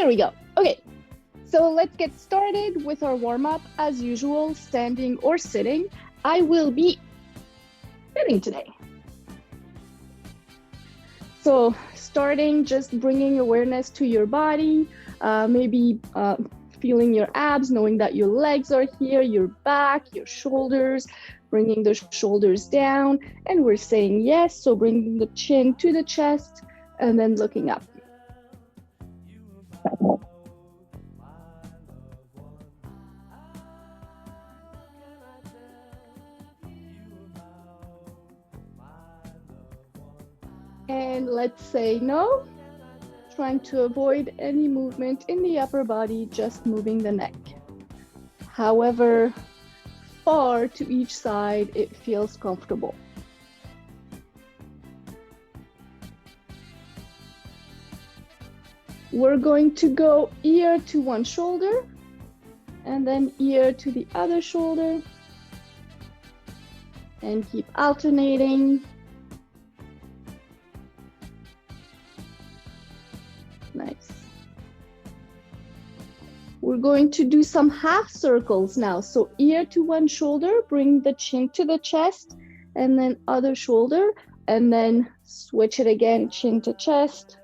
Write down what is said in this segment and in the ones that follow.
There we go. Okay, so let's get started with our warm-up. As usual, standing or sitting. I will be sitting today. So starting, just bringing awareness to your body, maybe feeling your abs, knowing that your legs are here, your back, your shoulders, bringing the shoulders down. And we're saying yes, so bringing the chin to the chest and then looking up. And let's say no, trying to avoid any movement in the upper body, just moving the neck. However far to each side it feels comfortable. We're going to go ear to one shoulder and then ear to the other shoulder and keep alternating. Nice. We're going to do some half circles now. So ear to one shoulder, bring the chin to the chest, and then other shoulder, and then switch it again, chin to chest,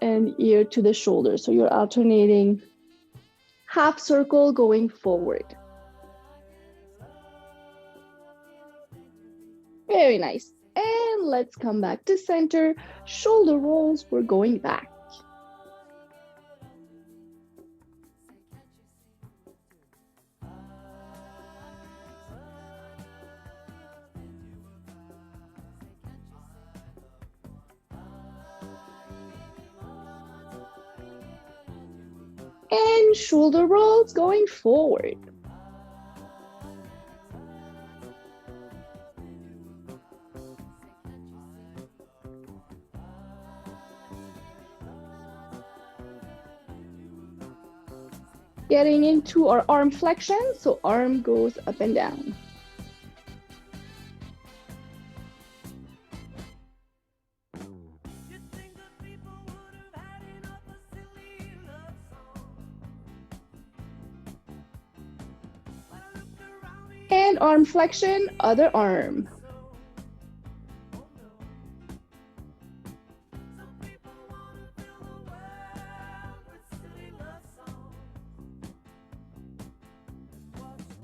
and ear to the shoulder. So you're alternating half circle going forward. Very nice. And let's come back to center. Shoulder rolls, we're going back. And shoulder rolls going forward. Getting into our arm flexion, so arm goes up and down. And arm flexion, other arm.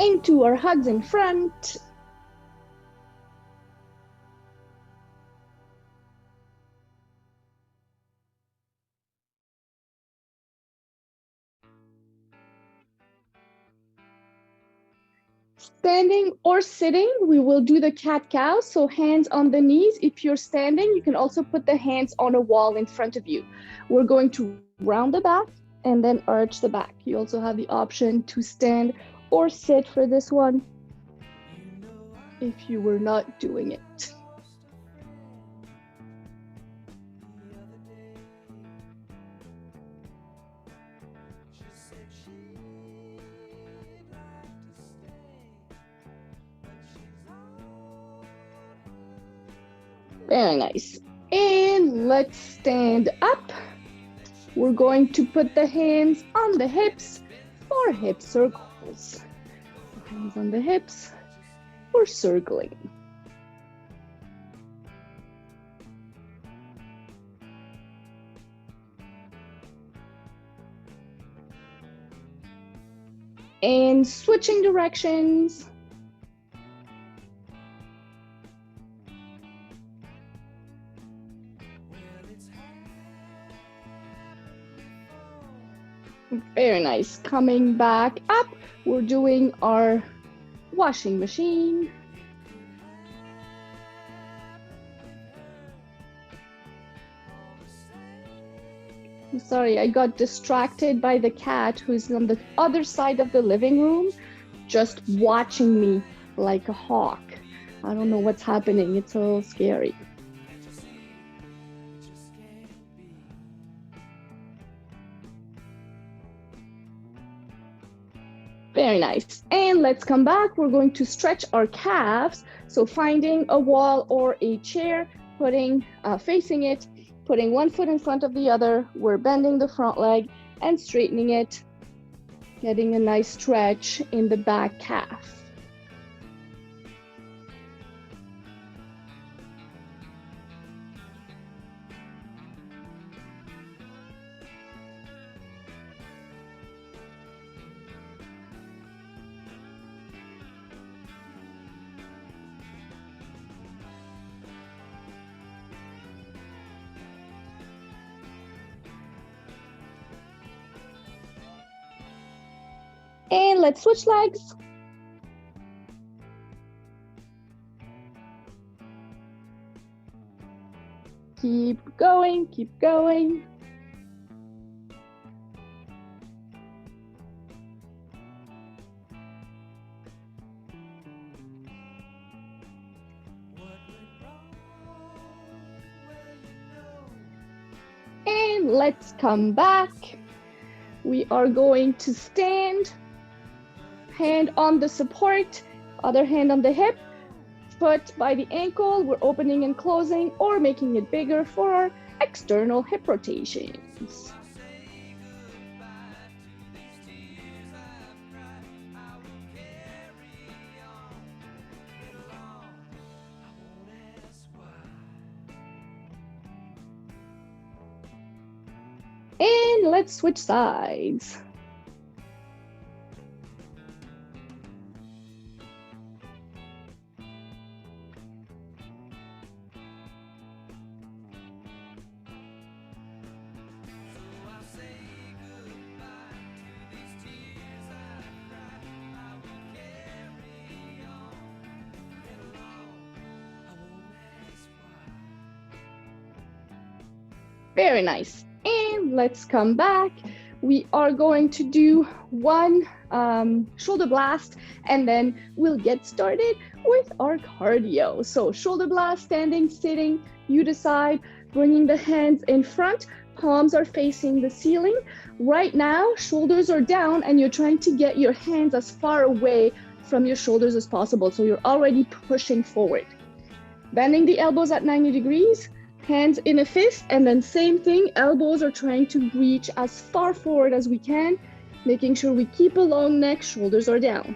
Into our hugs in front. Standing or sitting, we will do the cat-cow, so hands on the knees. If you're standing, you can also put the hands on a wall in front of you. We're going to round the back and then arch the back. You also have the option to stand or sit for this one if you were not doing it. Very nice. And let's stand up. We're going to put the hands on the hips for hip circles. Hands on the hips for circling. And switching directions. Very nice. Coming back up, we're doing our washing machine. I'm sorry, I got distracted by the cat who's on the other side of the living room, just watching me like a hawk. I don't know what's happening. It's a little scary. Very nice. And let's come back. We're going to stretch our calves. So finding a wall or a chair, putting, facing it, Putting one foot in front of the other, we're bending the front leg and straightening it, getting a nice stretch in the back calf. And let's switch legs. Keep going, keep going. And let's come back. We are going to stand. Hand on the support, other hand on the hip, foot by the ankle. We're opening and closing or making it bigger for our external hip rotations. And let's switch sides. Very nice. And let's come back. We are going to do one shoulder blast, and then we'll get started with our cardio. So shoulder blast, standing, sitting, you decide, bringing the hands in front, palms are facing the ceiling. Right now, shoulders are down and you're trying to get your hands as far away from your shoulders as possible. So you're already pushing forward. Bending the elbows at 90 degrees. Hands in a fist, and then same thing, elbows are trying to reach as far forward as we can, making sure we keep a long neck, shoulders are down.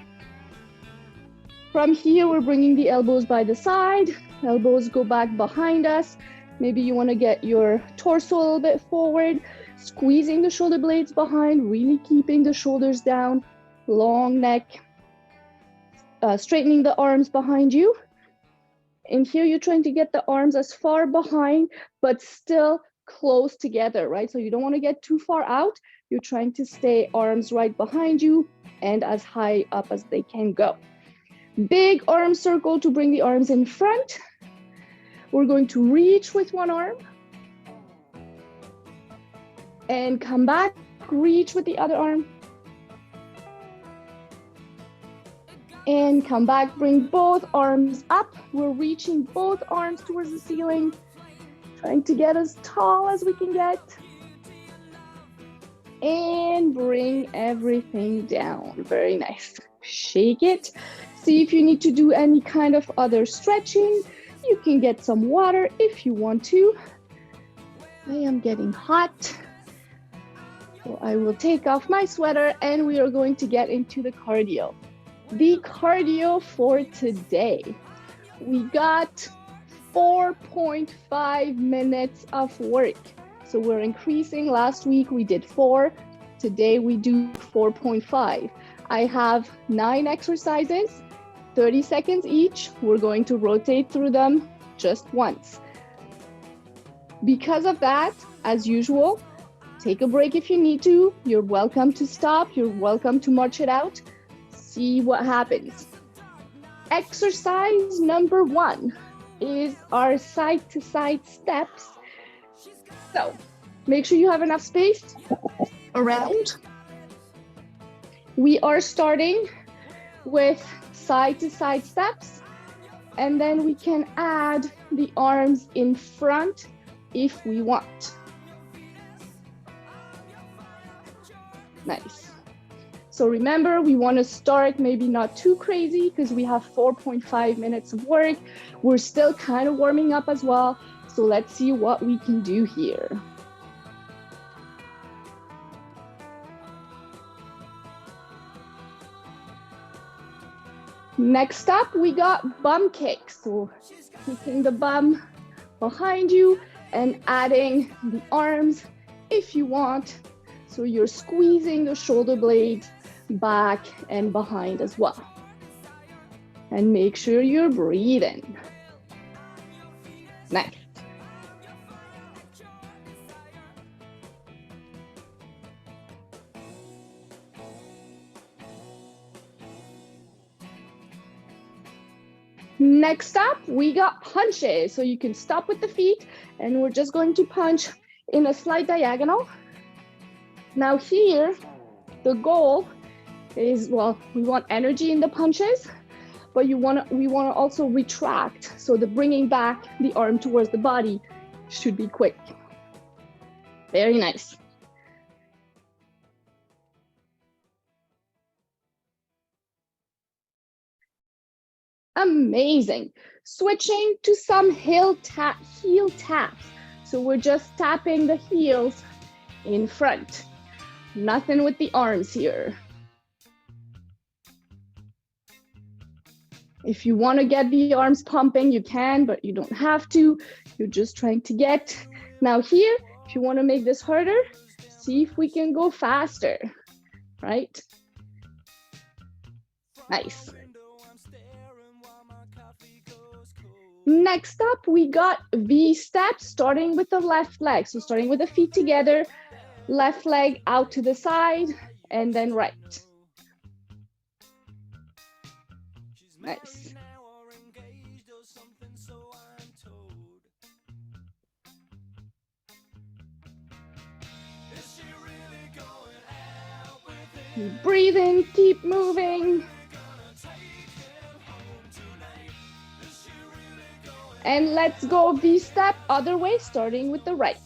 From here, we're bringing the elbows by the side, elbows go back behind us. Maybe you want to get your torso a little bit forward, squeezing the shoulder blades behind, really keeping the shoulders down, long neck, straightening the arms behind you. And here you're trying to get the arms as far behind, but still close together, right? So you don't want to get too far out. You're trying to stay arms right behind you and as high up as they can go. Big arm circle to bring the arms in front. We're going to reach with one arm and come back, reach with the other arm. And come back, bring both arms up. We're reaching both arms towards the ceiling, trying to get as tall as we can get. And bring everything down. Very nice. Shake it. See if you need to do any kind of other stretching. You can get some water if you want to. I am getting hot. So I will take off my sweater and we are going to get into the cardio. The cardio for today, we got 4.5 minutes of work. So we're increasing. Last week we did 4. Today we do 4.5. I have 9 exercises, 30 seconds each. We're going to rotate through them just once. Because of that, as usual, take a break if you need to. You're welcome to stop. You're welcome to march it out. See what happens. Exercise number 1 is our side-to-side steps. So make sure you have enough space around. We are starting with side-to-side steps, and then we can add the arms in front if we want. Nice. So remember, we want to start maybe not too crazy because we have 4.5 minutes of work. We're still kind of warming up as well. So let's see what we can do here. Next up, we got bum kicks. So kicking the bum behind you and adding the arms if you want. So you're squeezing the shoulder blades back and behind as well. And make sure you're breathing. Next. Next up, we got punches. So you can stop with the feet and we're just going to punch in a slight diagonal. Now here, the goal is, well, we want energy in the punches, but we want to also retract. So the bringing back the arm towards the body should be quick. Very nice. Amazing. Switching to some heel taps. So we're just tapping the heels in front. Nothing with the arms here. If you want to get the arms pumping, you can, but you don't have to. You're just trying to get. Now here, if you want to make this harder, see if we can go faster, right? Nice. Next up, we got V steps, starting with the left leg. So starting with the feet together, left leg out to the side, and then right. Nice. Keep breathing, keep moving. And let's go V-step other way, starting with the right.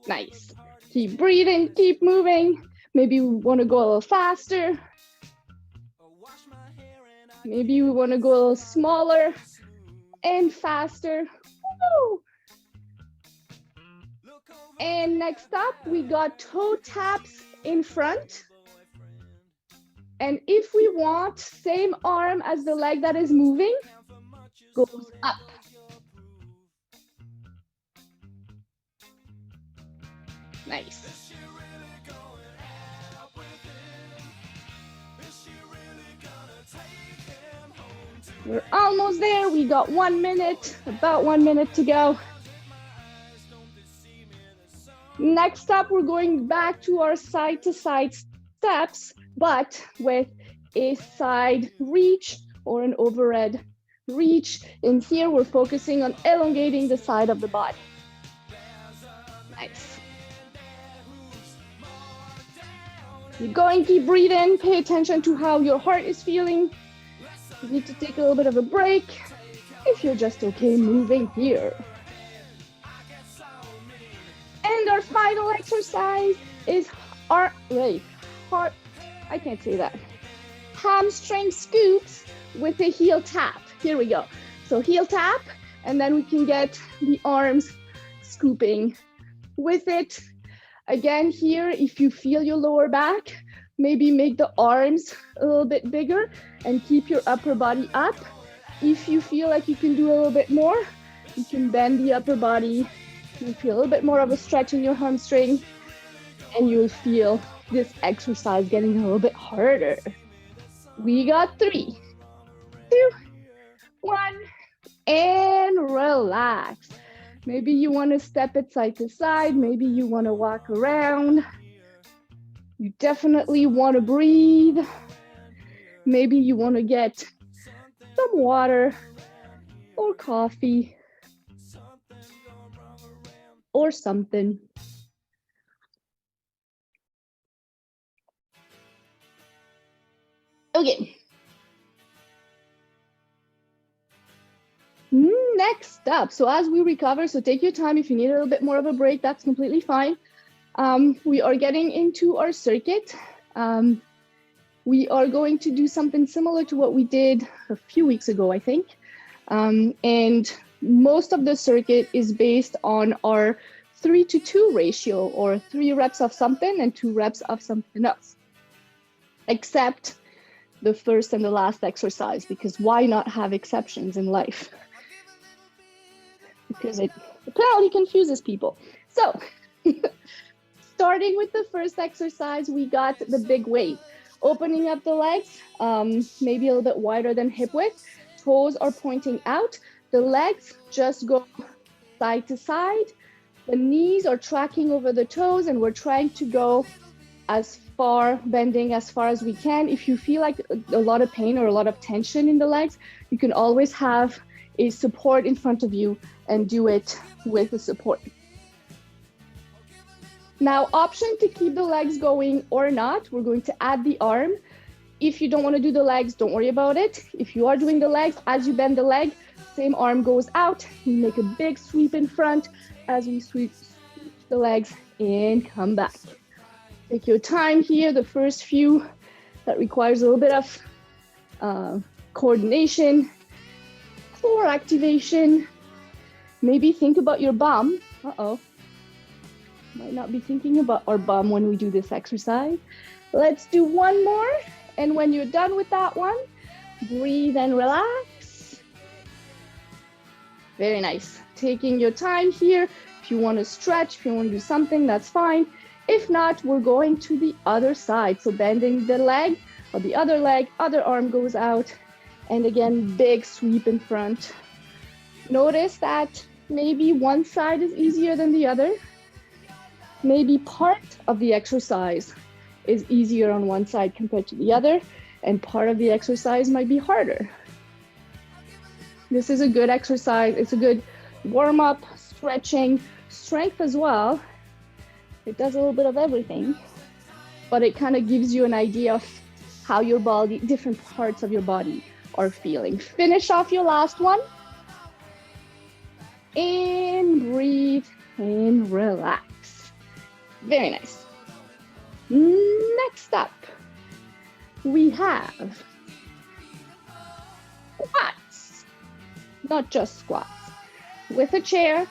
Nice. Keep breathing, keep moving. Maybe we want to go a little faster. Maybe we want to go a little smaller and faster. Woo! And next up, we got toe taps in front. And if we want, same arm as the leg that is moving, goes up. Nice. We're almost there. We got 1 minute, about 1 minute to go. Next up, we're going back to our side-to-side steps, but with a side reach or an overhead reach. In here, we're focusing on elongating the side of the body. Nice. Keep going, keep breathing. Pay attention to how your heart is feeling. You need to take a little bit of a break if you're just okay moving here. And our final exercise is hamstring scoops with a heel tap. Here we go. So heel tap, and then we can get the arms scooping with it. Again, here, if you feel your lower back, maybe make the arms a little bit bigger and keep your upper body up. If you feel like you can do a little bit more, you can bend the upper body. You feel a little bit more of a stretch in your hamstring, and you'll feel this exercise getting a little bit harder. We got 3, 2, 1, and relax. Maybe you want to step it side to side. Maybe you want to walk around. You definitely want to breathe. Maybe you want to get some water or coffee or something. Okay. Next up, so as we recover, so take your time. If you need a little bit more of a break, that's completely fine. We are getting into our circuit. We are going to do something similar to what we did a few weeks ago, I think. And most of the circuit is based on our 3-to-2 ratio, or 3 reps of something and 2 reps of something else, except the first and the last exercise, because why not have exceptions in life? Because it apparently confuses people. So starting with the first exercise, we got the big weight. Opening up the legs, maybe a little bit wider than hip width. Toes are pointing out. The legs just go side to side. The knees are tracking over the toes, and we're trying to go bending as far as we can. If you feel like a lot of pain or a lot of tension in the legs, you can always have a support in front of you and do it with the support. Now, option to keep the legs going or not, we're going to add the arm. If you don't want to do the legs, don't worry about it. If you are doing the legs, as you bend the leg, same arm goes out. You make a big sweep in front as we sweep the legs and come back. Take your time here. The first few, that requires a little bit of coordination, core activation. Maybe think about your bum. Might not be thinking about our bum when we do this exercise. Let's do one more. And when you're done with that one, breathe and relax. Very nice. Taking your time here. If you want to stretch, if you want to do something, that's fine. If not, we're going to the other side. So bending the leg or the other leg, other arm goes out. And again, big sweep in front. Notice that maybe one side is easier than the other. Maybe part of the exercise is easier on one side compared to the other, and part of the exercise might be harder. This is a good exercise. It's a good warm-up, stretching, strength as well. It does a little bit of everything, but it kind of gives you an idea of how your body, different parts of your body are feeling. Finish off your last one. And breathe and relax. Very nice. Next up, we have squats. Not just squats. With a chair,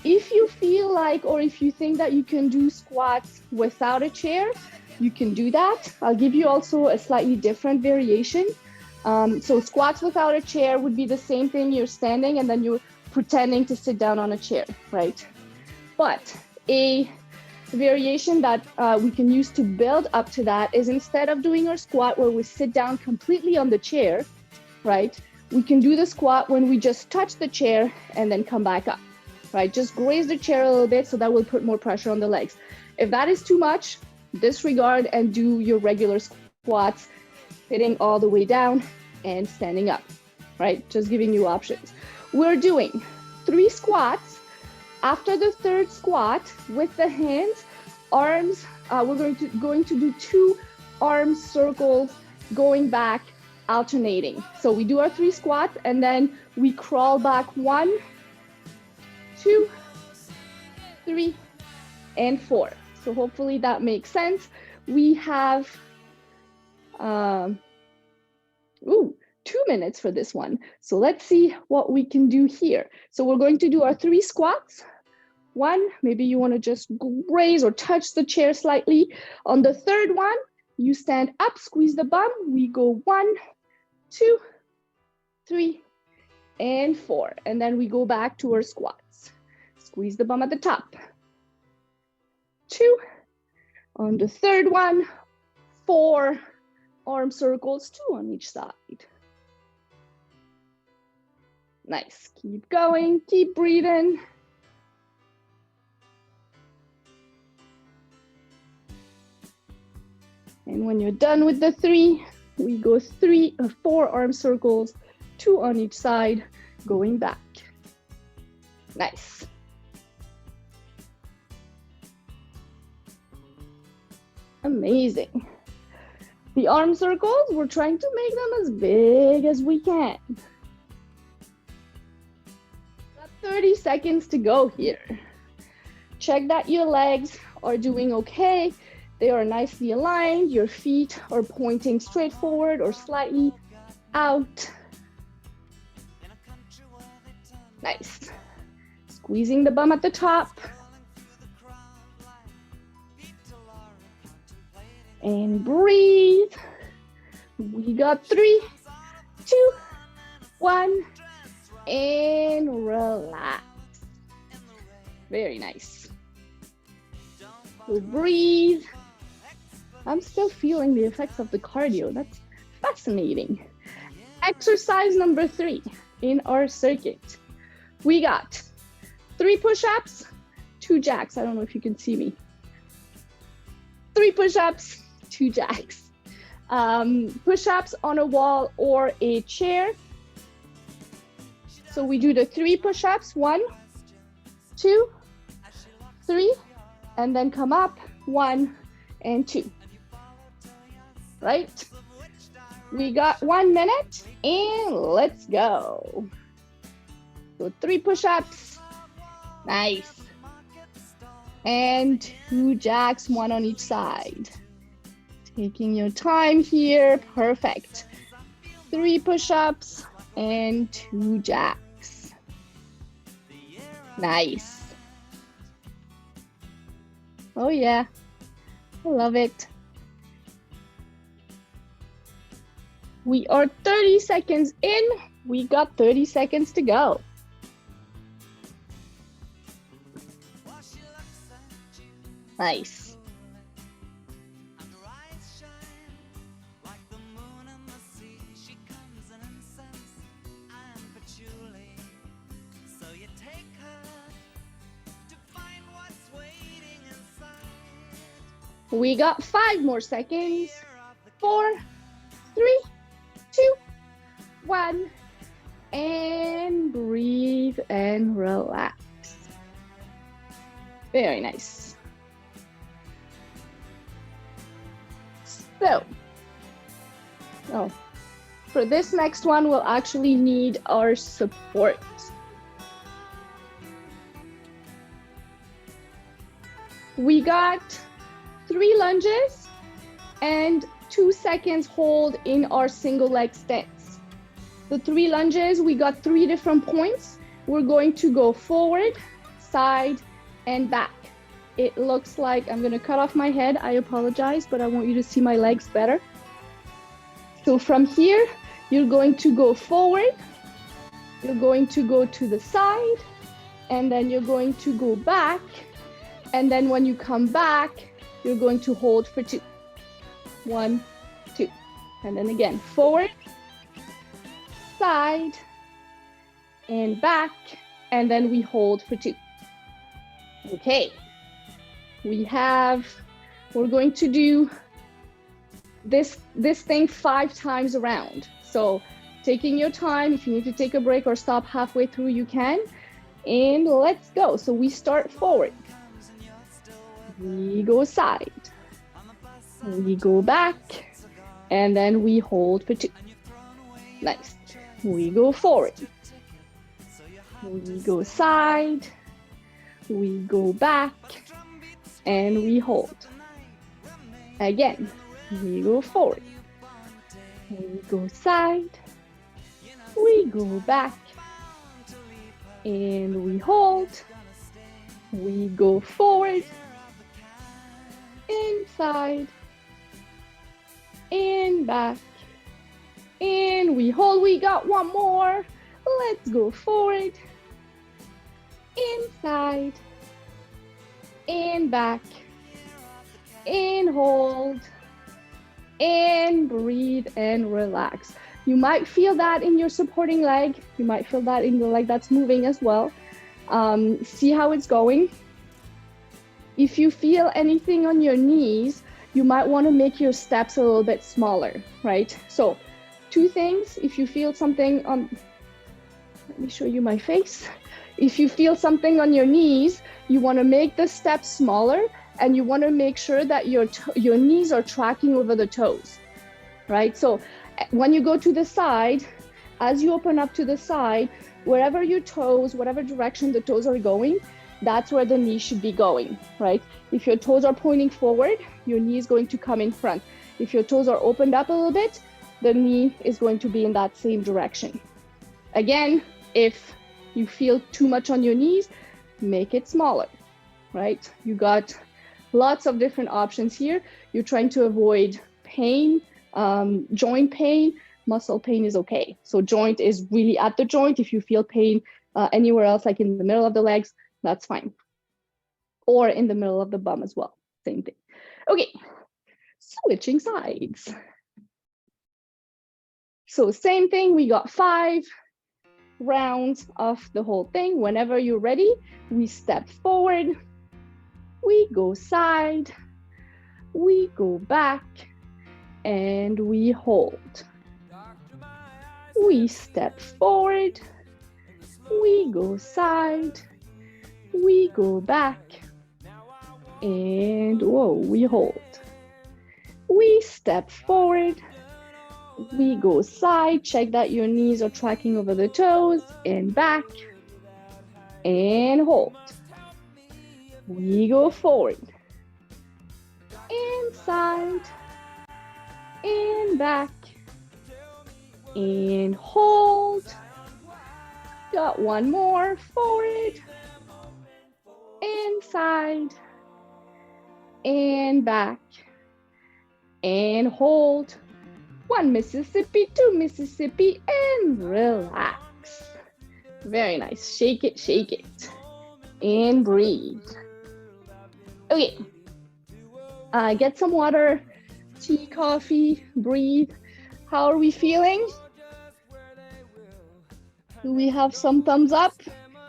if you feel like, or if you think that you can do squats without a chair, you can do that. I'll give you also a slightly different variation. So squats without a chair would be the same thing. You're standing and then you're pretending to sit down on a chair, right? But a variation that we can use to build up to that is, instead of doing our squat where we sit down completely on the chair, right? We can do the squat when we just touch the chair and then come back up, right? Just graze the chair a little bit, so that will put more pressure on the legs. If that is too much, disregard and do your regular squats, sitting all the way down and standing up, right? Just giving you options. We're doing 3 squats. After the third squat, with the hands, arms, we're going to do 2 arm circles going back, alternating. So we do our 3 squats and then we crawl back 1, 2, 3, and 4. So hopefully that makes sense. We have 2 minutes for this one. So let's see what we can do here. So we're going to do our 3 squats. 1, maybe you want to just graze or touch the chair slightly. On the third one, you stand up, squeeze the bum. We go 1, 2, 3, and 4. And then we go back to our squats. Squeeze the bum at the top. 2. On the third one, 4 arm circles, 2 on each side. Nice. Keep going, keep breathing. And when you're done with the 3, we go 4 arm circles, 2 on each side, going back. Nice. Amazing. The arm circles, we're trying to make them as big as we can. 30 seconds to go here. Check that your legs are doing okay. They are nicely aligned. Your feet are pointing straight forward or slightly out. Nice. Squeezing the bum at the top. And breathe. We got 3, 2, 1, and relax. Very nice. So breathe. I'm still feeling the effects of the cardio. That's fascinating. Exercise number 3 in our circuit. We got 3 push-ups, 2 jacks. I don't know if you can see me. 3 push-ups, 2 jacks. Push-ups on a wall or a chair. So we do the 3 push-ups, 1, 2, 3, and then come up, 1 and 2. Right? We got 1 minute and let's go. So 3 push-ups, nice. And 2 jacks, 1 on each side. Taking your time here, perfect. 3 push-ups and 2 jacks. Nice. Oh yeah, I love it. We are 30 seconds in. We got 30 seconds to go. Nice. We got 5 more seconds. 4, 3, 2, 1, and breathe and relax. Very nice. So, for this next one, we'll actually need our support. We got 3 lunges and 2 seconds hold in our single leg stance. The 3 lunges, we got 3 different points. We're going to go forward, side, and back. It looks like I'm gonna cut off my head. I apologize, but I want you to see my legs better. So from here, you're going to go forward, you're going to go to the side, and then you're going to go back. And then when you come back, you're going to hold for 2. 1, 2. And then again, forward, side, and back. And then we hold for 2. Okay. We're going to do this thing 5 times around. So taking your time, if you need to take a break or stop halfway through, you can. And let's go. So we start forward. We go side. We go back. And then we hold for 2. Nice. We go forward. We go side. We go back. And we hold. Again, we go forward. We go side. We go back. And we hold. We go forward. Inside. And back. And we hold. We got 1 more. Let's go forward. Inside. And back, and hold, and breathe and relax. You might feel that in your supporting leg. You might feel that in the leg that's moving as well. See how it's going. If you feel anything on your knees, you might want to make your steps a little bit smaller, right? So 2 things. If you feel something on, let me show you my face. If you feel something on your knees, you want to make the steps smaller, and you want to make sure that your knees are tracking over the toes, right? So when you go to the side, As you open up to the side, wherever your toes, whatever direction the toes are going, that's where the knee should be going, right? If your toes are pointing forward, your knee is going to come in front. If your toes are opened up a little bit, the knee is going to be in that same direction. Again, if you feel too much on your knees, make it smaller, right? You got lots of different options here. You're trying to avoid pain, joint pain. Muscle pain is okay. So joint is really at the joint. If you feel pain anywhere else, like in the middle of the legs, that's fine. Or in the middle of the bum as well, same thing. Okay, switching sides. So same thing, we got 5 rounds of the whole thing. Whenever you're ready, we step forward, we go side, we go back, and we hold. We step forward, we go side, we go back, and whoa, we hold. We step forward, we go side, check that your knees are tracking over the toes, and back, and hold. We go forward, and side, and back, and hold. Got one more, forward, and side, and back, and hold. 1 Mississippi, 2 Mississippi, and relax. Very nice. Shake it, and breathe. Okay, get some water, tea, coffee, breathe. How are we feeling? Do we have some thumbs up?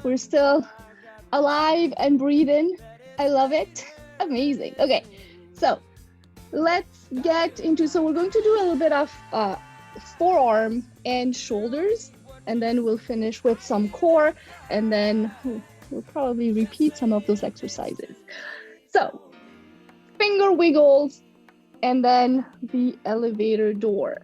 We're still alive and breathing. I love it. Amazing. Okay, so let's get into, so we're going to do a little bit of forearm and shoulders, and then we'll finish with some core, and then we'll probably repeat some of those exercises. So finger wiggles, and then the elevator door.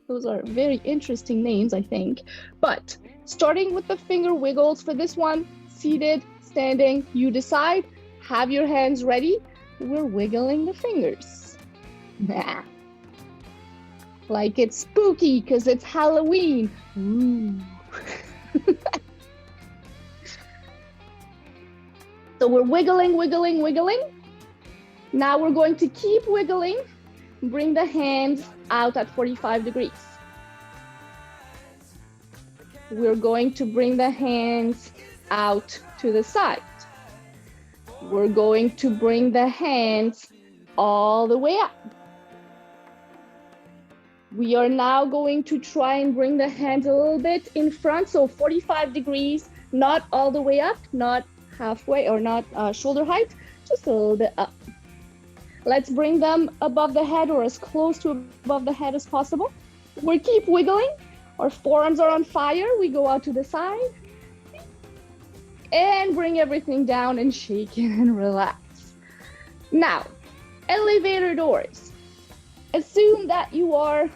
Those are very interesting names, I think. But starting with the finger wiggles, for this one, seated, standing, you decide. Have your hands ready. We're wiggling the fingers. Nah. Like it's spooky because it's Halloween. Ooh. So we're wiggling, wiggling, wiggling. Now we're going to keep wiggling. Bring the hands out at 45 degrees. We're going to bring the hands out to the side. We're going to bring the hands all the way up. We are now going to try and bring the hands a little bit in front, so 45 degrees, not all the way up, not halfway or not shoulder height, just a little bit up. Let's bring them above the head or as close to above the head as possible. We keep wiggling. Our forearms are on fire. We go out to the side and bring everything down and shake it and relax. Now, elevator doors. Assume that you are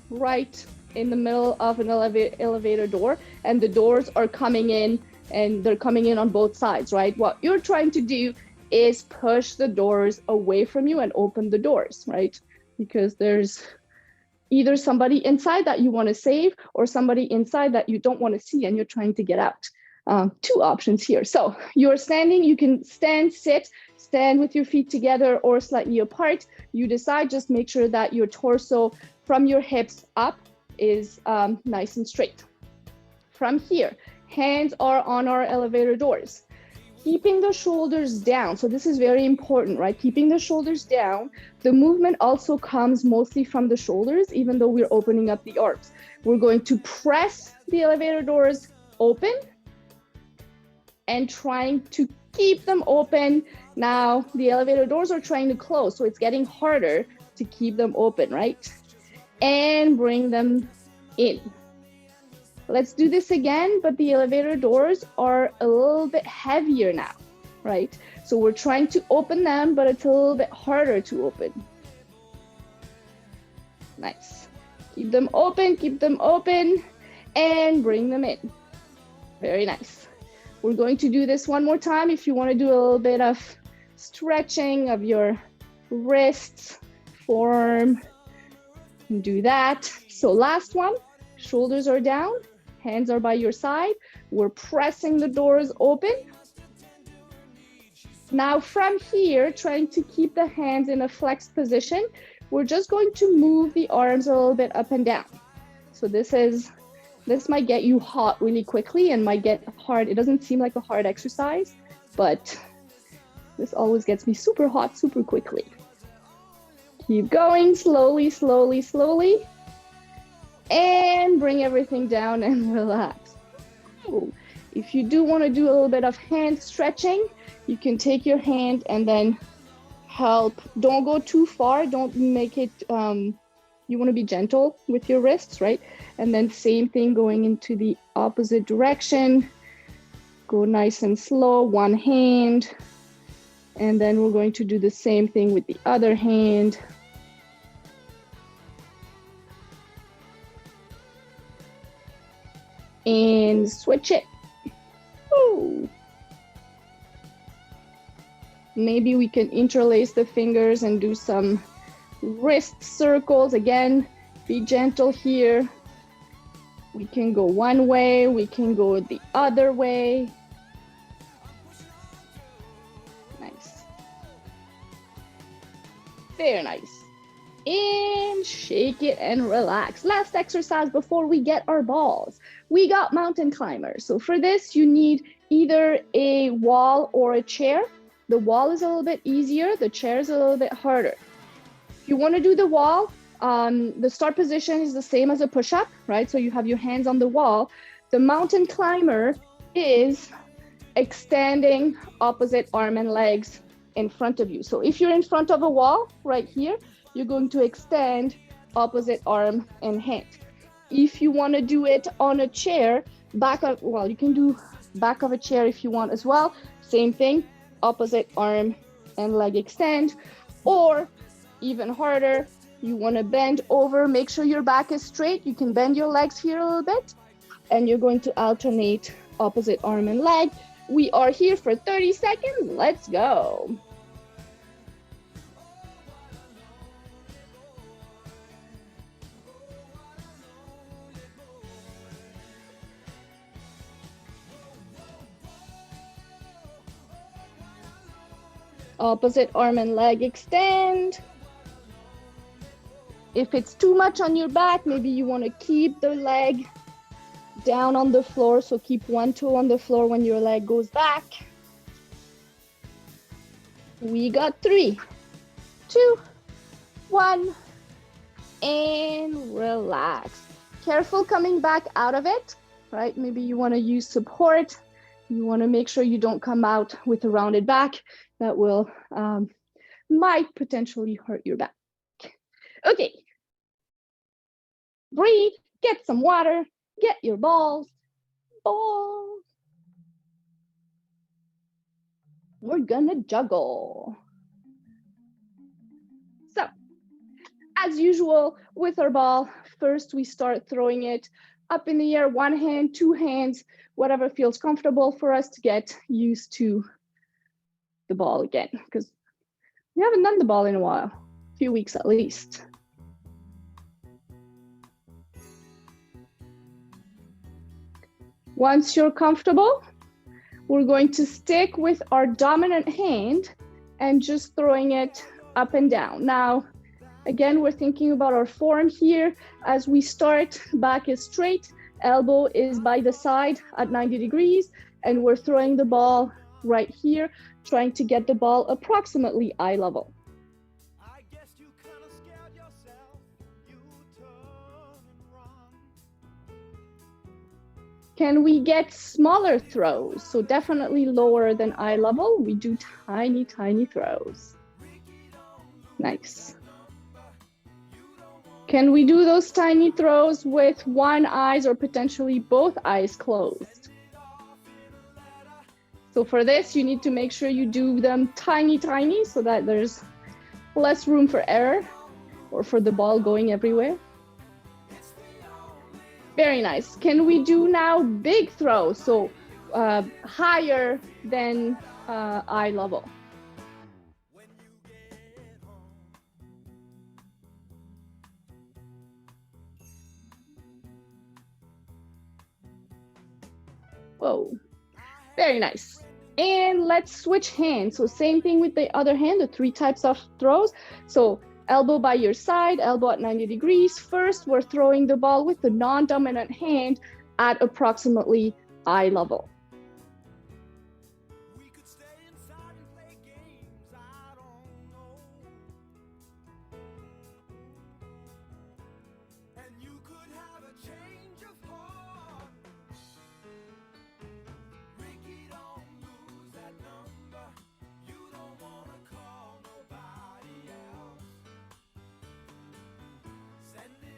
right in the middle of an elevator door and the doors are coming in and they're coming in on both sides, right? What you're trying to do is push the doors away from you and open the doors, right? Because there's either somebody inside that you want to save or somebody inside that you don't want to see and you're trying to get out. 2 options here. So you're standing, you can stand, sit, stand with your feet together or slightly apart. You decide, just make sure that your torso from your hips up is nice and straight. From here, hands are on our elevator doors. Keeping the shoulders down. So this is very important, right? Keeping the shoulders down. The movement also comes mostly from the shoulders, even though we're opening up the arms. We're going to press the elevator doors open and trying to keep them open. Now the elevator doors are trying to close, so it's getting harder to keep them open, right? And bring them in. Let's do this again, but the elevator doors are a little bit heavier now, right? So we're trying to open them, but it's a little bit harder to open. Nice. Keep them open, and bring them in. Very nice. We're going to do this one more time. If you want to do a little bit of stretching of your wrists, forearm, do that. So last one, shoulders are down, hands are by your side. We're pressing the doors open. Now from here, trying to keep the hands in a flexed position, we're just going to move the arms a little bit up and down. So this might get you hot really quickly and might get hard. It doesn't seem like a hard exercise, but this always gets me super hot super quickly. Keep going, slowly, slowly, slowly. And bring everything down and relax. Ooh. If you do want to do a little bit of hand stretching, you can take your hand and then help. Don't go too far. Don't make it, you want to be gentle with your wrists, right? And then same thing going into the opposite direction. Go nice and slow, one hand. And then we're going to do the same thing with the other hand. And switch it. Ooh. Maybe we can interlace the fingers and do some wrist circles. Again, be gentle here. We can go one way, we can go the other way. Nice. Very nice. And shake it and relax. Last exercise before we get our balls. We got mountain climbers. So for this, you need either a wall or a chair. The wall is a little bit easier. The chair is a little bit harder. If you want to do the wall, the start position is the same as a push-up, right? So you have your hands on the wall. The mountain climber is extending opposite arm and legs in front of you. So if you're in front of a wall right here, you're going to extend opposite arm and hand. If you want to do it on a chair, you can do back of a chair if you want as well. Same thing, opposite arm and leg extend. Or even harder, you want to bend over, make sure your back is straight. You can bend your legs here a little bit, and you're going to alternate opposite arm and leg. We are here for 30 seconds. Let's go. Opposite arm and leg extend. If it's too much on your back, maybe you want to keep the leg down on the floor. So keep one toe on the floor when your leg goes back. We got 3, 2, 1, and relax. Careful coming back out of it, right? Maybe you want to use support. You want to make sure you don't come out with a rounded back. That will might potentially hurt your back. Okay. Breathe, get some water, get your balls. We're gonna juggle. So, as usual with our ball, first we start throwing it up in the air, one hand, two hands, whatever feels comfortable for us to get used to the ball again, because we haven't done the ball in a while, a few weeks at least. Once you're comfortable, we're going to stick with our dominant hand and just throwing it up and down. Now, again, we're thinking about our form here. As we start, back is straight, elbow is by the side at 90 degrees, and we're throwing the ball right here, trying to get the ball approximately eye level. Can we get smaller throws? So definitely lower than eye level. We do tiny, tiny throws. Nice. Can we do those tiny throws with one eye or potentially both eyes closed? So for this, you need to make sure you do them tiny, tiny so that there's less room for error or for the ball going everywhere. Very nice. Can we do now big throw? So higher than eye level. Whoa, very nice. And let's switch hands. So same thing with the other hand, the 3 types of throws. So elbow by your side, elbow at 90 degrees. First, we're throwing the ball with the non-dominant hand at approximately eye level.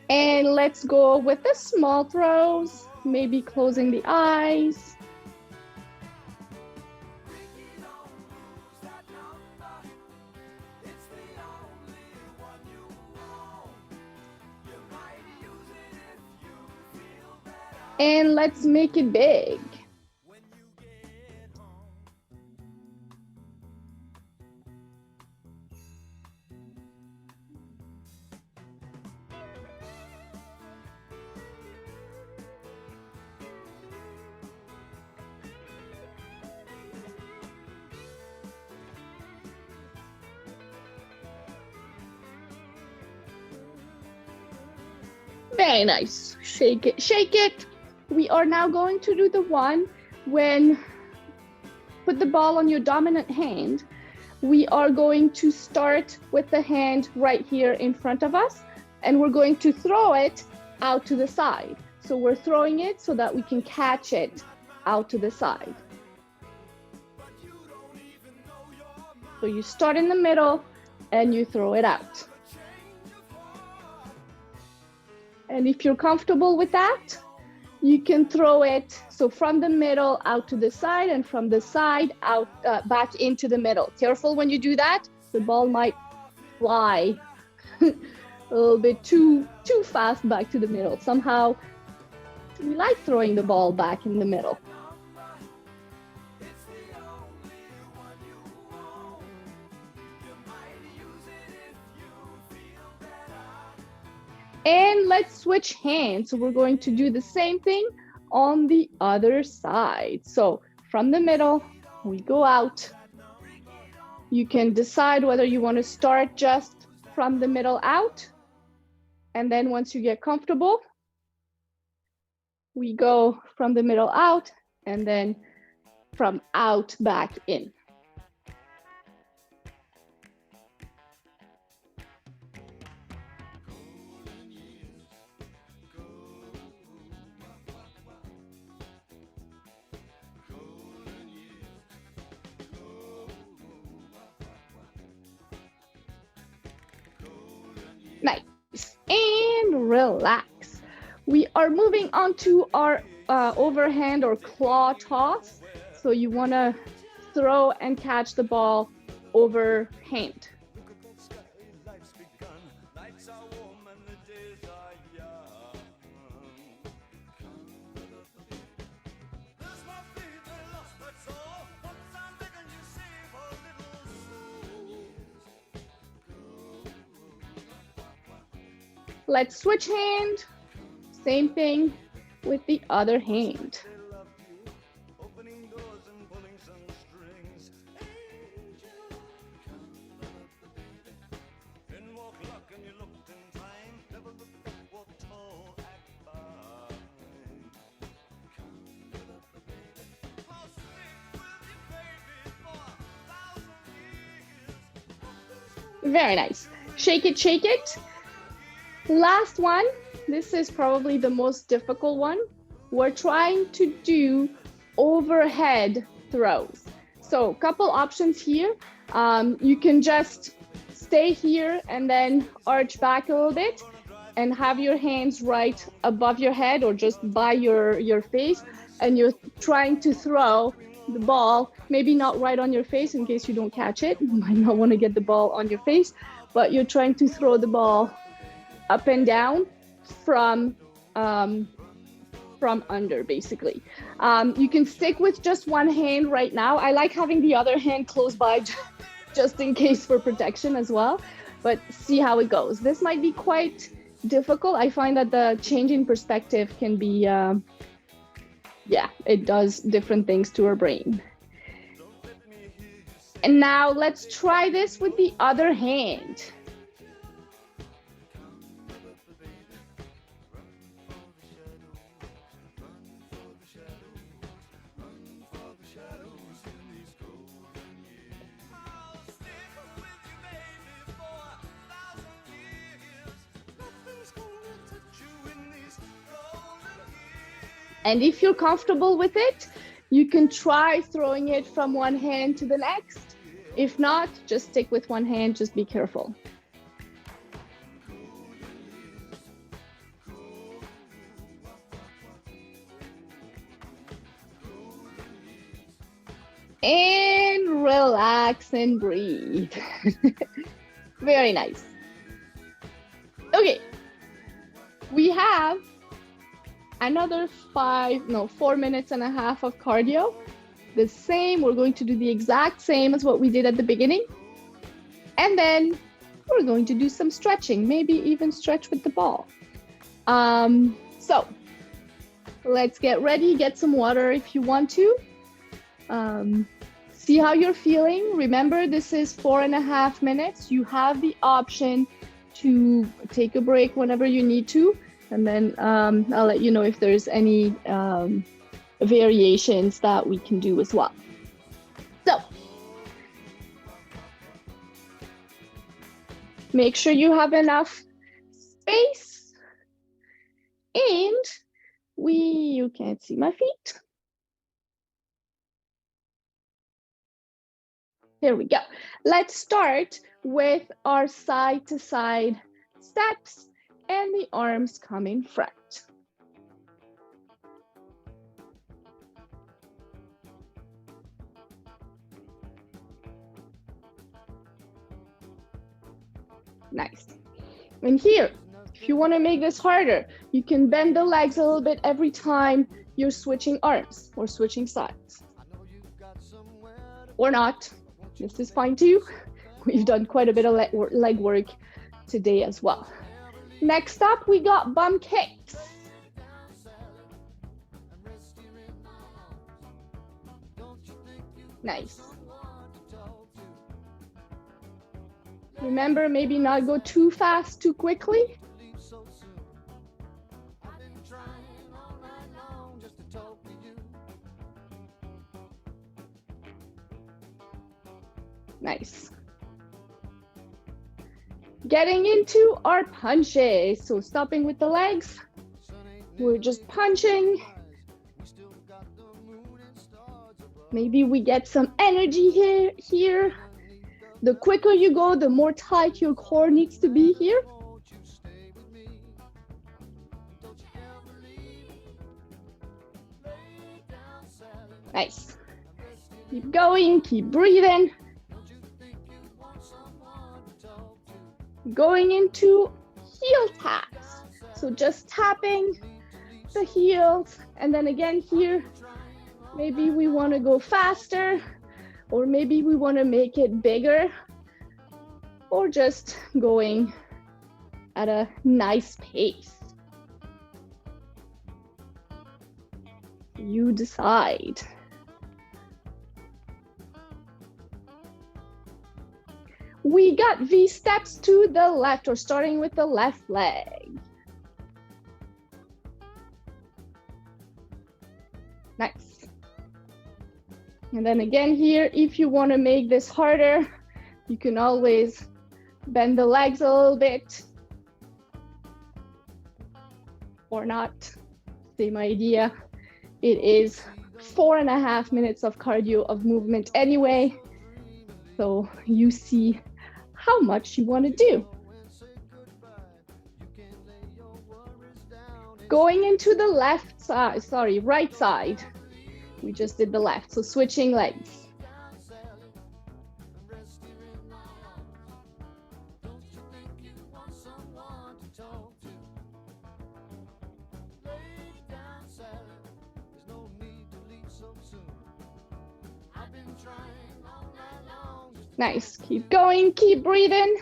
And let's go with the small throws, maybe closing the eyes. And let's make it big. Very nice. Shake it, shake it. We are now going to do the one when put the ball on your dominant hand. We are going to start with the hand right here in front of us, and we're going to throw it out to the side. So we're throwing it so that we can catch it out to the side. So you start in the middle and you throw it out. And if you're comfortable with that, you can throw it so from the middle out to the side and from the side out back into the middle. Careful when you do that, the ball might fly a little bit too fast back to the middle. Somehow we like throwing the ball back in the middle. And let's switch hands. So we're going to do the same thing on the other side. So from the middle, we go out. You can decide whether you want to start just from the middle out. And then once you get comfortable, we go from the middle out and then from out back in. Nice. And relax. We are moving on to our overhand or claw toss. So you want to throw and catch the ball overhand. Let's switch hand. Same thing with the other hand. Very nice. Shake it, shake it. Last one, this is probably the most difficult one. We're trying to do overhead throws. So a couple options here. You can just stay here and then arch back a little bit and have your hands right above your head or just by your face, and you're trying to throw the ball, maybe not right on your face in case you don't catch it. You might not want to get the ball on your face, but you're trying to throw the ball up and down from from under, basically. You can stick with just one hand right now. I like having the other hand close by just in case for protection as well, but see how it goes. This might be quite difficult. I find that the change in perspective can be, yeah, it does different things to our brain. And now let's try this with the other hand. And if you're comfortable with it, you can try throwing it from one hand to the next. If not, just stick with one hand, just be careful. And relax and breathe. Very nice. Okay, we have another 4 minutes and a half of cardio. The same, we're going to do the exact same as what we did at the beginning. And then we're going to do some stretching, maybe even stretch with the ball. So let's get ready, get some water if you want to. See how you're feeling. Remember, this is 4.5 minutes. You have the option to take a break whenever you need to. And then I'll let you know if there's any variations that we can do as well. So make sure you have enough space, and you can't see my feet. Here we go. Let's start with our side to side steps and the arms come in front. Nice. And here, if you want to make this harder, you can bend the legs a little bit every time you're switching arms or switching sides. Or not. This is fine too. We've done quite a bit of leg work today as well. Next up, we got bum kicks. Nice. Remember, maybe not go too fast, too quickly. Nice. Getting into our punches. So stopping with the legs. We're just punching. Maybe we get some energy here. The quicker you go, the more tight your core needs to be here. Nice. Keep going, keep breathing. Going into heel taps. So just tapping the heels. And then again here, maybe we want to go faster, or maybe we want to make it bigger, or just going at a nice pace. You decide. We got V steps to the left, or starting with the left leg. Nice. And then again here, if you want to make this harder, you can always bend the legs a little bit. Or not, same idea. It is 4.5 minutes of cardio of movement anyway. So you see how much you want to do. Going into the left side, right side. We just did the left, so switching legs. Nice, keep going, keep breathing.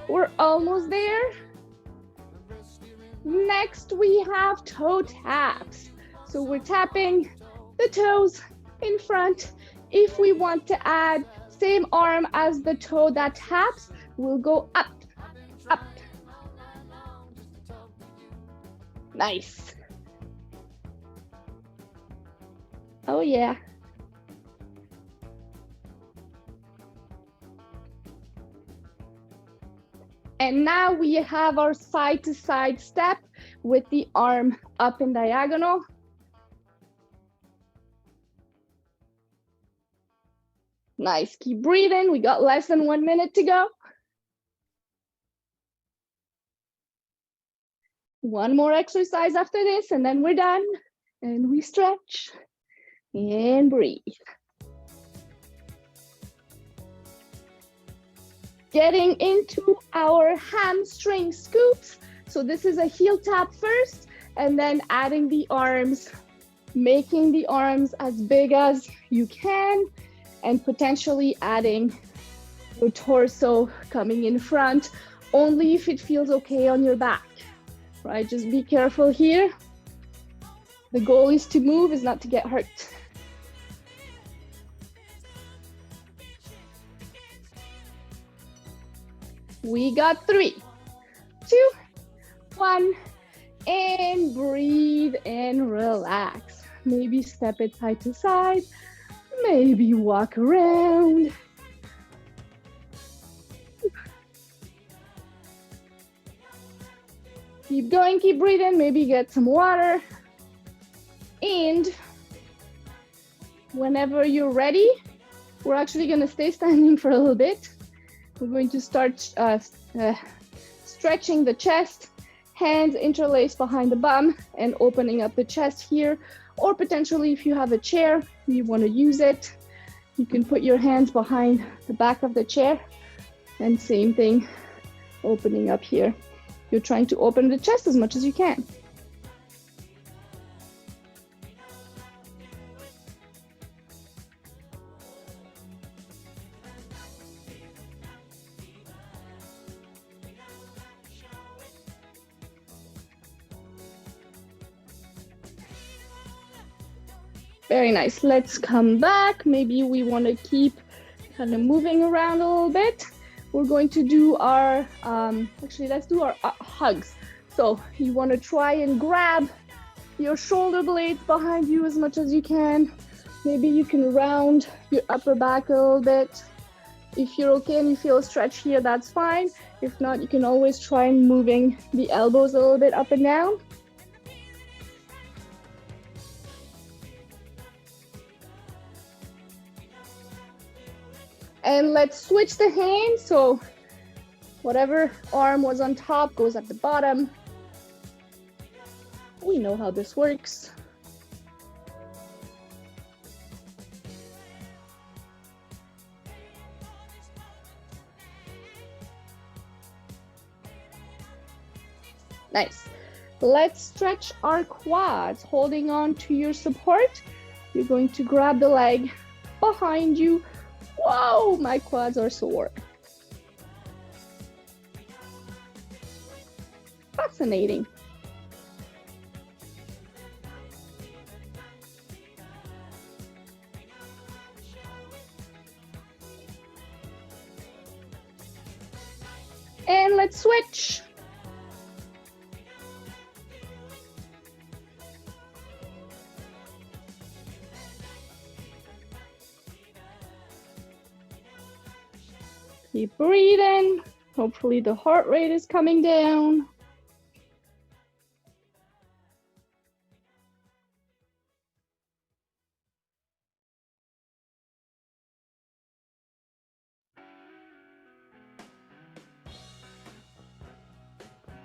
We're almost there. Next, we have toe taps. So we're tapping the toes in front. If we want to add same arm as the toe that taps, we'll go up, up. Nice. Oh yeah. And now we have our side to side step with the arm up in diagonal. Nice, keep breathing. We got less than 1 minute to go. One more exercise after this, and then we're done. And we stretch and breathe. Getting into our hamstring scoops. So this is a heel tap first, and then adding the arms, making the arms as big as you can, and potentially adding your torso coming in front, only if it feels okay on your back, right? Just be careful here. The goal is to move, is not to get hurt. We got 3, 2, 1, and breathe and relax. Maybe step it side to side, maybe walk around. Keep going, keep breathing, maybe get some water. And whenever you're ready, we're actually gonna stay standing for a little bit. We're going to start stretching the chest, hands interlaced behind the bum and opening up the chest here. Or potentially if you have a chair, you want to use it, you can put your hands behind the back of the chair and same thing, opening up here. You're trying to open the chest as much as you can. Very nice. Let's come back. Maybe we want to keep kind of moving around a little bit. We're going to do our, actually, let's do our hugs. So you want to try and grab your shoulder blades behind you as much as you can. Maybe you can round your upper back a little bit. If you're okay and you feel a stretch here, that's fine. If not, you can always try and moving the elbows a little bit up and down. And let's switch the hands. So whatever arm was on top goes at the bottom. We know how this works. Nice. Let's stretch our quads, holding on to your support. You're going to grab the leg behind you. Whoa, my quads are sore. Fascinating. And let's switch. Keep breathing. Hopefully the heart rate is coming down.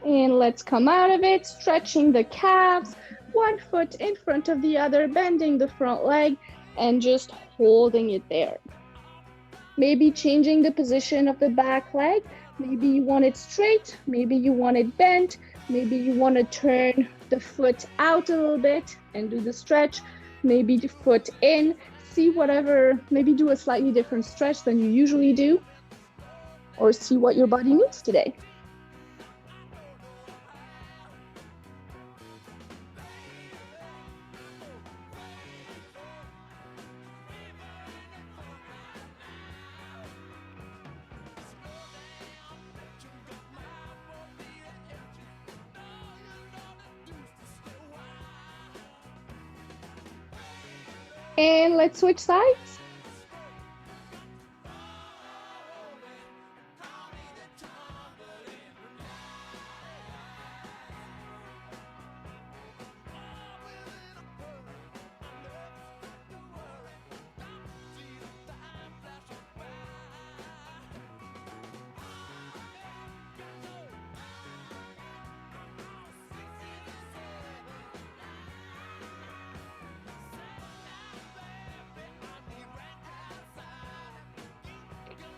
And let's come out of it, stretching the calves, one foot in front of the other, bending the front leg, and just holding it there. Maybe changing the position of the back leg. Maybe you want it straight, maybe you want it bent, maybe you want to turn the foot out a little bit and do the stretch. maybe the foot in, see whatever, maybe do a slightly different stretch than you usually do, or see what your body needs today. And let's switch sides.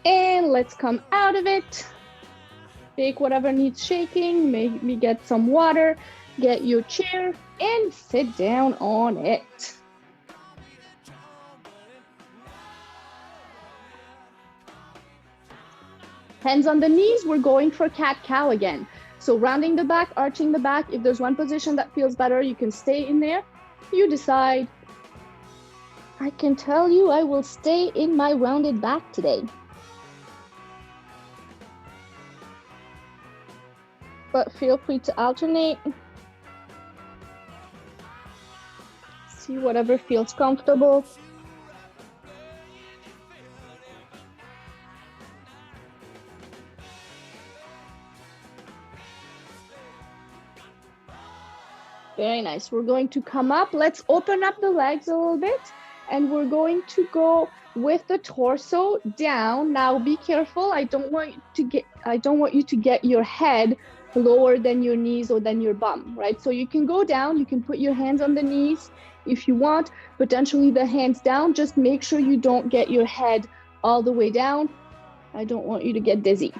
And let's come out of it. Take whatever needs shaking, maybe get some water, get your chair, and sit down on it. Hands on the knees, we're going for cat-cow again. So rounding the back, arching the back. If there's one position that feels better, you can stay in there. You decide. I can tell you I will stay in my rounded back today. But feel free to alternate. See whatever feels comfortable. Very nice. We're going to come up. Let's open up the legs a little bit. And we're going to go with the torso down. Now be careful. I don't want you to get your head lower than your knees or than your bum, right? So you can go down, you can put your hands on the knees if you want, potentially the hands down. Just make sure you don't get your head all the way down. I don't want you to get dizzy.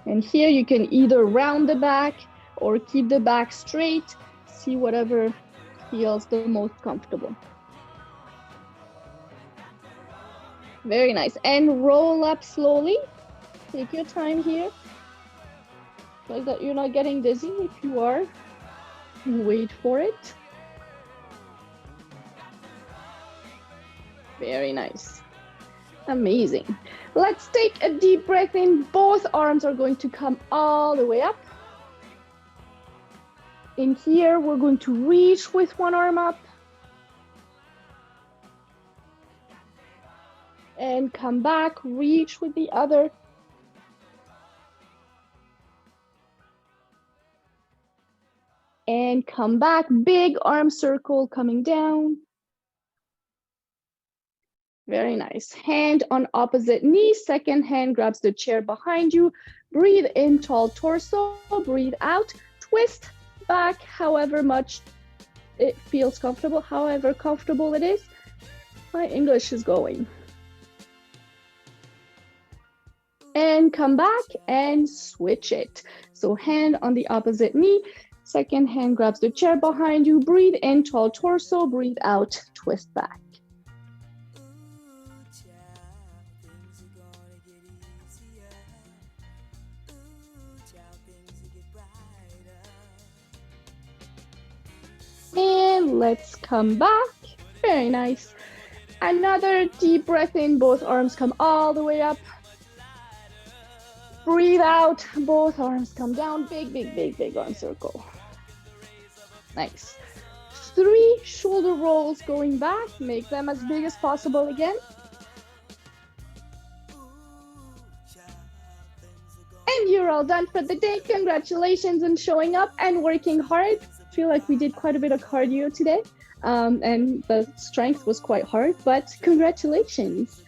And here you can either round the back or keep the back straight. See whatever feels the most comfortable. Very nice. And roll up slowly. Take your time here, so that you're not getting dizzy. If you are, wait for it. Very nice. Amazing. Let's take a deep breath in. Both arms are going to come all the way up. In here, we're going to reach with one arm up. And come back, reach with the other. And come back, big arm circle coming down. Very nice. Hand on opposite knee, second hand grabs the chair behind you. Breathe in, tall torso, breathe out, twist back however much it feels comfortable, however comfortable it is. My English is going. And come back and switch it. So hand on the opposite knee. Second hand grabs the chair behind you. Breathe in, tall torso. Breathe out, twist back. And let's come back. Very nice. Another deep breath in. Both arms come all the way up. Breathe out. Both arms come down. Big, big, big, big arm circle. Nice. 3 shoulder rolls going back. Make them as big as possible again. And you're all done for the day. Congratulations on showing up and working hard. I feel like we did quite a bit of cardio today. And the strength was quite hard, but congratulations.